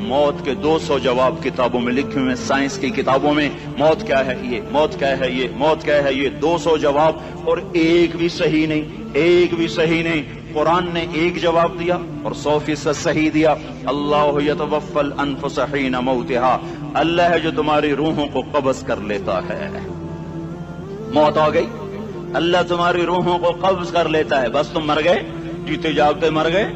मौत के 200 जवाब किताबों में लिखे हुए हैं, साइंस की किताबों में। मौत क्या है ये, मौत क्या है ये, मौत क्या है ये, 200 जवाब, और एक भी सही नहीं, एक भी सही नहीं। कुरान ने एक जवाब दिया और 100% सही दिया। अल्लाह यतवफ़्फ़ल अनफुस हीना मौतिहा, अल्लाह है जो तुम्हारी रूहों को कब्ज़ कर लेता है। मौत आ गई, अल्लाह तुम्हारी रूहों को कब्ज़ कर लेता है, बस तुम मर गए, जीते जागते मर गए,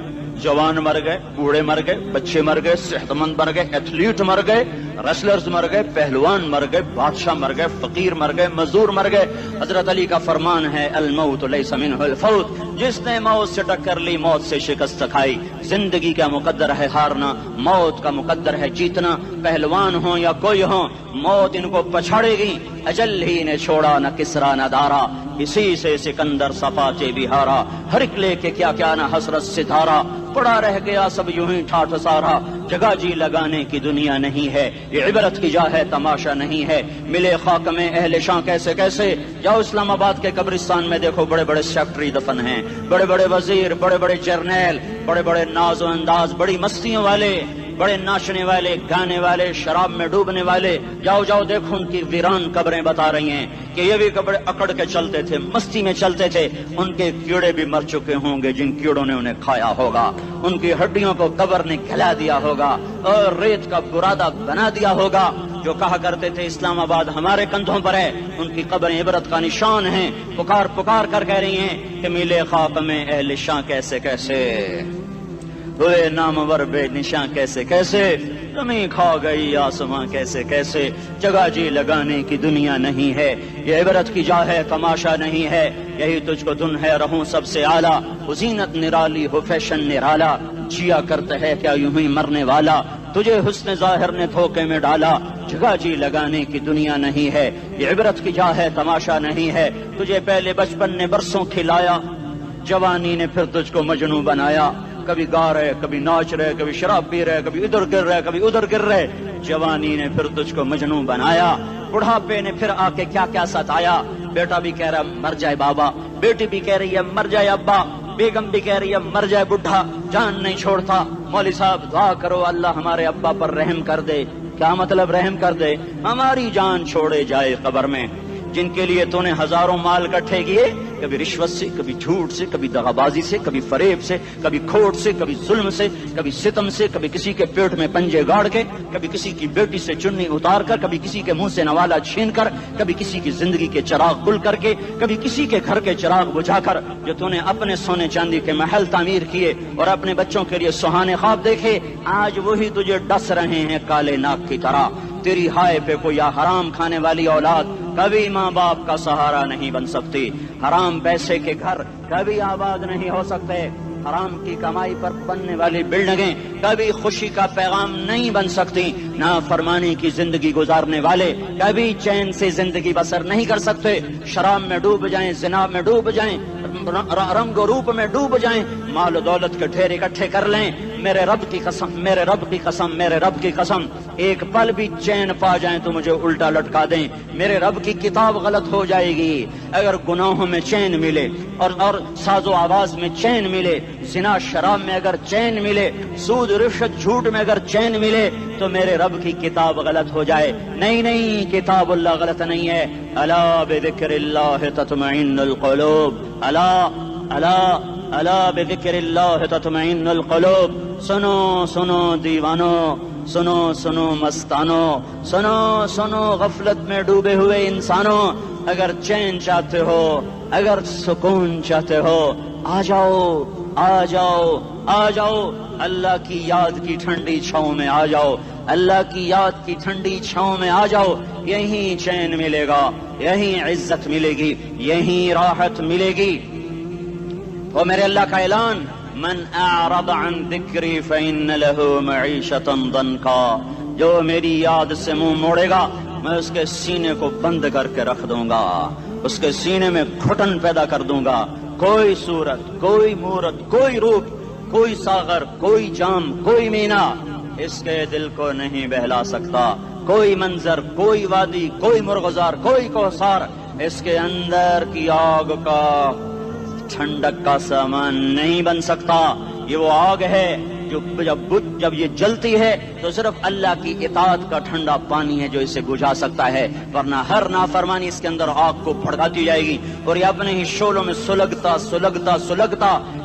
जवान मर गए, बूढ़े मर गए, बच्चे मर गए, सेहतमंद मर गए, एथलीट मर गए, रेसलर्स मर गए, पहलवान मर गए, बादशाह मर गए, फकीर मर गए, मजदूर मर गए। हजरत अली का फरमान है, अल मौत लैसा मिनहुल फौत, जिसने मौत से टक्कर ली मौत से शिकस्त खाई। जिंदगी का मुकद्दर है हारना, मौत का मुकद्दर है जीतना। पहलवान हो या कोई हो, मौत इनको पछाड़ेगी। अजल ही ने छोड़ा न किसरा न दारा, इसी से सिकंदर सफाचे बिहारा। हर एक लेके क्या क्या न हसरत सितारा, पड़ा रह गया सब यूं ही ठाठ सारा। जगह जी लगाने की दुनिया नहीं है, ये इबरत की जा है तमाशा नहीं है। मिले खाक में अहले शां कैसे कैसे, जाओ इस्लामाबाद के कब्रिस्तान में देखो, बड़े बड़े सेक्रेटरी दफन हैं, बड़े बड़े वजीर, बड़े बड़े जर्नैल, बड़े बड़े नाजो अंदाज, बड़ी मस्तियों वाले, बड़े नाचने वाले, गाने वाले, शराब में डूबने वाले। जाओ जाओ देखो, उनकी वीरान कब्रें बता रही हैं कि ये भी कब्रें अकड़ के चलते थे, मस्ती में चलते थे। उनके कीड़े भी मर चुके होंगे जिन कीड़ों ने उन्हें खाया होगा। उनकी हड्डियों को कब्र ने खिला दिया होगा और रेत का बुरादा बना दिया होगा। जो कहा करते थे इस्लामाबाद हमारे कंधों पर है, उनकी कब्रें इबरत का निशान हैं। पुकार पुकार कर कह रही हैं कि मिले खाक में अहले शां कैसे कैसे, हुए नामवर बे निशां कैसे कैसे, जमीन खा गई आसमां कैसे कैसे। जगह जी लगाने की दुनिया नहीं है, ये इबरत की जा है तमाशा नहीं है। यही तुझको धुन है रहूं सबसे आला, हुसीनत निराली हो फैशन निराला। जिया करते है क्या यूं ही मरने वाला, तुझे हुस्न जाहिर ने धोखे में डाला। जगह जी लगाने की दुनिया नहीं है, ये इबरत की जा है तमाशा नहीं है। तुझे पहले बचपन ने बरसों खिलाया, जवानी ने फिर तुझको मजनू बनाया। कभी गा रहे, कभी नाच रहे, कभी शराब पी रहे, कभी इधर गिर रहे, कभी उधर गिर रहे। जवानी ने फिर तुझको मजनू बनाया, बुढ़ापे ने फिर आके क्या क्या सताया। बेटा भी कह रहा मर जाए बाबा, बेटी भी कह रही है मर जाए अब्बा, बेगम भी कह रही है मर जाए बुढ़ा, जान नहीं छोड़ता। मौली साहब दुआ करो अल्लाह हमारे अब्बा पर रहम कर दे। क्या मतलब रहम कर दे? हमारी जान छोड़े जाए कब्र में। जिनके लिए तूने हजारों माल इकट्ठे किए, कभी रिश्वत से, कभी झूठ से, कभी दगाबाजी से, कभी फरेब से, कभी खोट से, कभी जुल्म से, कभी सितम से, कभी किसी के पेट में पंजे गाड़ के, कभी किसी की बेटी से चुन्नी उतार कर, कभी किसी के मुंह से नवाला छीन कर, कभी किसी की जिंदगी के चिराग गुल करके, कभी किसी के घर के चिराग बुझाकर। जो तूने अपने सोने चांदी के महल तामीर किए और अपने बच्चों के लिए सुहाने ख्वाब देखे, आज वही तुझे डस रहे हैं काले नाग की तरह। तेरी हाय पे कोई या हराम खाने वाली औलाद कभी माँ बाप का सहारा नहीं बन सकती। हराम पैसे के घर कभी आबाद नहीं हो सकते। हराम की कमाई पर बनने वाली बिल्डिंगें कभी खुशी का पैगाम नहीं बन सकती। नाफरमानी की जिंदगी गुजारने वाले कभी चैन से जिंदगी बसर नहीं कर सकते। शराब में डूब जाएं, जिना में डूब जाएं, रंग रूप में डूब जाएं, माल दौलत के ढेर इकट्ठे कर लें, मेरे रब की कसम, मेरे रब की कसम, मेरे रब की कसम, एक पल भी चैन पा जाएं तो मुझे उल्टा लटका दें। मेरे रब की किताब गलत हो जाएगी। अगर गुनाहों में चैन मिले और साजो आवाज में चैन मिले, जिना शराब में अगर चैन मिले, सूद रिश्वत झूठ में अगर चैन मिले, तो मेरे रब की किताब गलत हो जाए। नहीं नहीं, किताबुल्लाह गलत नहीं है। अला बिज़िक्रिल्लाह तत्मइन्नुल क़ुलूब, अला अला अला बिज़िक्रिल्लाह तत्मइन्नुल क़ुलूब। सुनो सुनो दीवानो, सुनो सुनो मस्तानो, सुनो सुनो गफलत में डूबे हुए इंसानों, अगर चैन चाहते हो, अगर सुकून चाहते हो, आ जाओ आ जाओ आ जाओ, अल्लाह की याद की ठंडी छांव में आ जाओ, अल्लाह की याद की ठंडी छांव में आ जाओ। यहीं चैन मिलेगा, यहीं इज्जत मिलेगी, यहीं राहत मिलेगी। वो मेरे अल्लाह का ऐलान, मन अअरद अन ज़िक्री फ़इन्न लहू मईशतन दनका, जो मेरी याद से मुंह मोड़ेगा मैं उसके सीने को बंद करके रख दूंगा, उसके सीने में घुटन पैदा कर दूंगा। कोई सूरत, कोई मूरत, कोई रूप, कोई सागर, कोई जाम, कोई मीना इसके दिल को नहीं बहला सकता। कोई मंजर, कोई वादी, कोई मुर्गजार, कोई कौसार इसके अंदर की आग का ठंडक का सामान नहीं बन सकता। ये वो आग है جب یہ جلتی ہے تو صرف اللہ کی اطاعت کا ٹھنڈا پانی ہے جو اسے بجھا سکتا ہے، ورنہ ہر نافرمانی اس کے اندر آگ کو بھڑکاتی جائے گی اور یہ اپنے ہی شعلوں میں سلگتا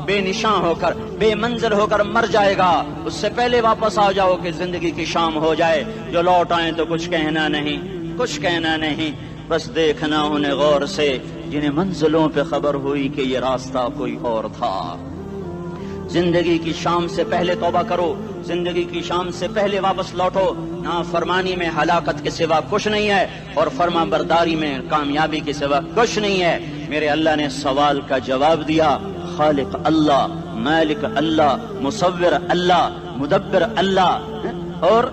بے نشان ہو کر، بے منزل ہو کر مر جائے گا۔ اس سے پہلے واپس آ جاؤ کہ زندگی کی شام ہو جائے۔ جو لوٹ آئیں تو کچھ کہنا نہیں، بس دیکھنا انہیں غور سے جنہیں منزلوں پہ خبر ہوئی کہ یہ راستہ کوئی اور تھا۔ زندگی کی شام سے پہلے توبہ کرو، زندگی کی شام سے پہلے واپس لوٹو۔ نافرمانی میں ہلاکت کے سوا کچھ نہیں ہے اور فرما برداری میں کامیابی کے سوا کچھ نہیں ہے۔ میرے اللہ نے سوال کا جواب دیا، خالق اللہ، مالک اللہ، مصور اللہ، مدبر اللہ، اور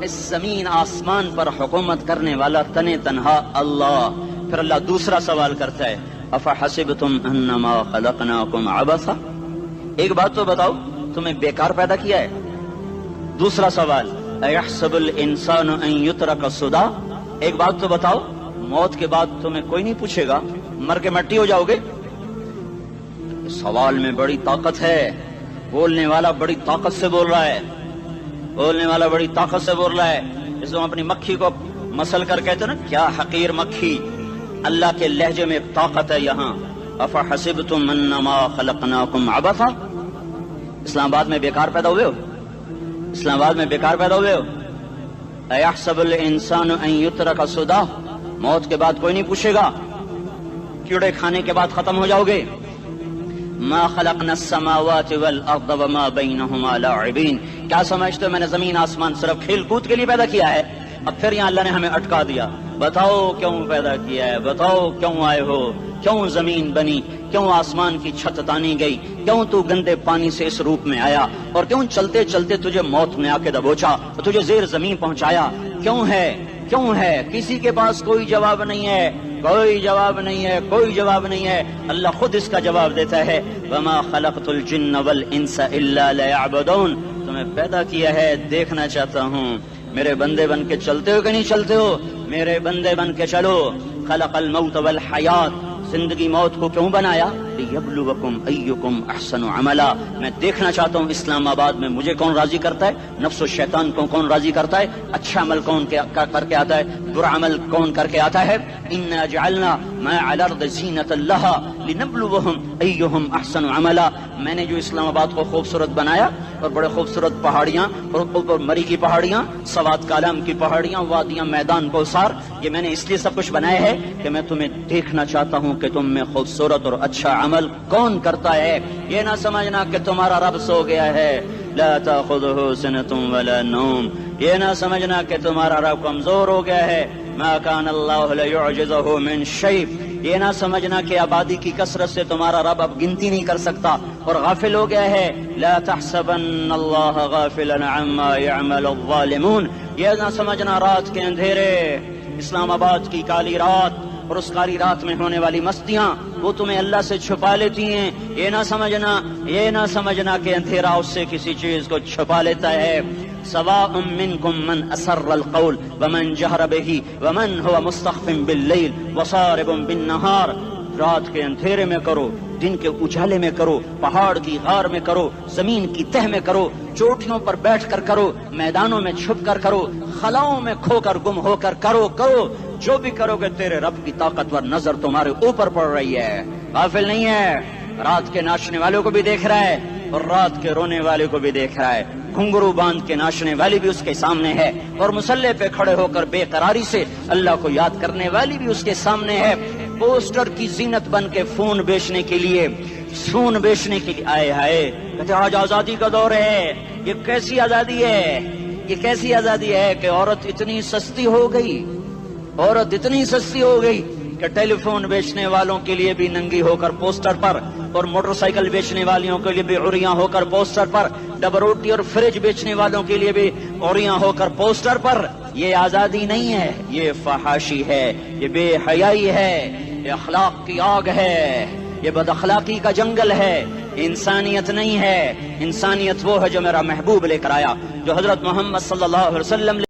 اس زمین آسمان پر حکومت کرنے والا تنے تنہا اللہ۔ پھر اللہ دوسرا سوال کرتا ہے، افحسبتم انما خلقناکم عبثا، ایک بات تو بتاؤ تمہیں بیکار پیدا کیا ہے؟ دوسرا سوال، ایحسب الانسان ان یترک سدی، ایک بات تو بتاؤ موت کے بعد تمہیں کوئی نہیں پوچھے گا، مر کے مٹی ہو جاؤ گے؟ سوال میں بڑی طاقت ہے، بولنے والا بڑی طاقت سے بول رہا ہے، جس کو اپنی مکھی کو مسل کر کہتے نا کیا حقیر مکھی، اللہ کے لہجے میں ایک طاقت ہے یہاں۔ افحسبتم انما خلقناکم عبثا، اسلام آباد میں بیکار پیدا ہوئے ہو؟ ایحسب الانسان ان یترک سدی، موت کے بعد کوئی نہیں پوچھے گا، کیڑے کھانے کے بعد ختم ہو جاؤ گے؟ ما خلقنا السماوات والارض وما بینہما لاعبین، کیا سمجھتے ہو میں نے زمین آسمان صرف کھیل کود کے لیے پیدا کیا ہے؟ اب پھر یہاں اللہ نے ہمیں اٹکا دیا، بتاؤ کیوں پیدا کیا ہے، بتاؤ کیوں آئے ہو، کیوں زمین بنی، کیوں آسمان کی چھت تانی گئی، کیوں تو گندے پانی سے اس روپ میں آیا، اور کیوں چلتے چلتے تجھے موت نے آ کے دبوچا اور تجھے زیر زمین پہنچایا، کیوں ہے؟ کسی کے پاس کوئی جواب نہیں ہے، اللہ خود اس کا جواب دیتا ہے، وما خلقت الجن والانس الا لیعبدون، تمہیں پیدا کیا ہے دیکھنا چاہتا ہوں میرے بندے بن کے چلتے ہو کہ نہیں چلتے ہو، میرے بندے بن کے چلو۔ خلق الموت والحیات، زندگی موت کو کیوں بنایا؟ لیبلوکم ایکم احسن عملا، میں دیکھنا چاہتا ہوں اسلام آباد میں مجھے کون راضی کرتا ہے، نفس و شیطان کو کون راضی کرتا ہے، اچھا عمل کون کر کے آتا ہے، برا عمل کون کر کے آتا ہے۔ انا جعلنا ما علی الارض زینۃ لہا لنبلوہم ایہم احسن عملا، میں نے جو اسلام آباد کو خوبصورت بنایا اور بڑے خوبصورت پہاڑیاں اور اوپر مری کی پہاڑیاں، سوات کالام کی پہاڑیاں، وادیاں، میدان کوثر، یہ میں نے اس لیے سب کچھ بنایا ہے کہ میں تمہیں دیکھنا چاہتا ہوں کہ تم میں خوبصورت اور اچھا عمل کون کرتا ہے۔ یہ نہ سمجھنا کہ تمہارا رب سو گیا ہے، لا تاخذہ سنۃ ولا نوم، یہ نہ سمجھنا کہ تمہارا رب کمزور ہو گیا ہے، ما کان اللہ لیعجزہ من شیء، یہ نہ سمجھنا کہ آبادی کی کثرت سے تمہارا رب اب گنتی نہیں کر سکتا اور غافل ہو گیا ہے، لا تحسبن اللہ غافلا عما يعمل الظالمون، یہ نہ سمجھنا رات کے اندھیرے، اسلام آباد کی کالی رات اور اس کالی رات میں ہونے والی مستیاں وہ تمہیں اللہ سے چھپا لیتی ہیں، یہ نہ سمجھنا کہ اندھیرا اس سے کسی چیز کو چھپا لیتا ہے۔ سواء منکم من اسر القول ومن جہر بہ ومن هو مستخف باللیل وصارب بالنہار، رات کے اندھیرے میں کرو، دن کے اجالے میں کرو، پہاڑ کی غار میں کرو، زمین کی تہ میں کرو، چوٹیوں پر بیٹھ کر کرو، میدانوں میں چھپ کر کرو، خلاؤں میں کھو کر گم ہو کر کرو، جو بھی کرو گے تیرے رب کی طاقتور نظر تمہارے اوپر پڑ رہی ہے، غافل نہیں ہے، رات کے ناچنے والوں کو بھی دیکھ رہا ہے اور رات کے رونے والے کو بھی دیکھ رہا ہے، گھنگرو باندھ کے ناچنے والی بھی اس کے سامنے ہے اور مسلح پہ کھڑے ہو کر بے قراری سے اللہ کو یاد کرنے والی بھی اس کے سامنے ہے، پوسٹر کی زینت بن کے فون بیچنے کے لیے آئے ہائے کہتے آج آزادی کا دور ہے، یہ کیسی آزادی ہے کہ عورت اتنی سستی ہو گئی کہ ٹیلی فون بیچنے والوں کے لیے بھی ننگی ہو کر پوسٹر پر اور موٹر سائیکل بیچنے والوں کے لیے بھی عریاں ہو کر پوسٹر پر، ڈبل روٹی اور فریج بیچنے والوں کے لیے بھی عریاں ہو کر پوسٹر پر۔ یہ آزادی نہیں ہے، یہ فحاشی ہے، یہ بے حیائی ہے، یہ اخلاق کی آگ ہے، یہ بد اخلاقی کا جنگل ہے، انسانیت نہیں ہے۔ انسانیت وہ ہے جو میرا محبوب لے کر آیا، جو حضرت محمد صلی اللہ علیہ وسلم